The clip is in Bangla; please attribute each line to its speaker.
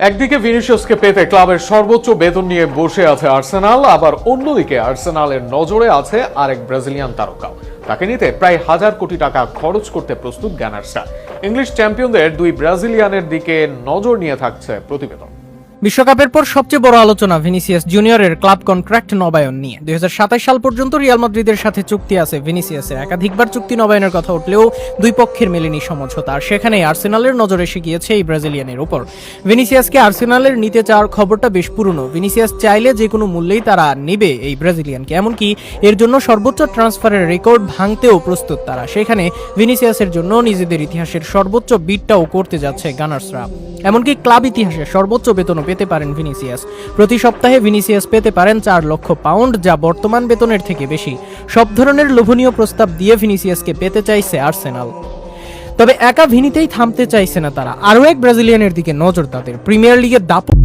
Speaker 1: একদিকে ভিনিসিয়াসকে পেতে ক্লাবের সর্বোচ্চ বেতন নিয়ে বসে আছে আর্সেনাল, আবার অন্যদিকে আর্সেনালের নজরে আছে আরেক ব্রাজিলিয়ান তারকা। তাকে নিতে প্রায় 1000 কোটি টাকা খরচ করতে প্রস্তুত গানার্সরা। ইংলিশ চ্যাম্পিয়নদের দুই ব্রাজিলিয়ানের দিকে নজর নিয়ে থাকছে প্রতিবেদন।
Speaker 2: বিশ্বকাপের পর সবচেয়ে বড় আলোচনা ভিনিসিয়াস জুনিয়রের ক্লাব কন্ট্রাক্ট নবায়ন নিয়ে। 2027 সাল পর্যন্ত রিয়াল মাদ্রিদের সাথে চুক্তি আছে ভিনিসিয়াসের। একাধিকবার চুক্তি নবায়নের কথা উঠলেও দুই পক্ষের মেলেনি সমঝোতা, আর সেখানেই আর্সেনালের নজর এসে গিয়েছে এই ব্রাজিলিয়ানের উপর। ভিনিসিয়াসকে আর্সেনালের নিতে চাওয়ার খবরটা বেশ পুরনো। ভিনিসিয়াস চাইলে যে কোনো মূল্যেই তারা নেবে এই ব্রাজিলিয়ানকে, এমনকি এর জন্য সর্বোচ্চ ট্রান্সফারের রেকর্ড ভাঙতেও প্রস্তুত তারা। সেখানে ভিনিসিয়াসের জন্য নিজেদের ইতিহাসের সর্বোচ্চ বিডটাও করতে যাচ্ছে গানার্সরা। এমনকি ক্লাব ইতিহাসে সর্বোচ্চ বেতনও পেতে পারেন ভিনিসিয়াস। প্রতি সপ্তাহে ভিনিসিয়াস পেতে পারেন 4 লক্ষ পাউন্ড, যা বর্তমান বেতনের থেকে বেশি। সব ধরনের লোভনীয় প্রস্তাব দিয়ে ভিনিসিয়াসকে পেতে চাইছে আর্সেনাল। তবে একা ভিনিতেই থামতে চাইছে না তারা, আরও এক ব্রাজিলিয়ানের দিকে নজর তাদের। প্রিমিয়ার লিগের দাপট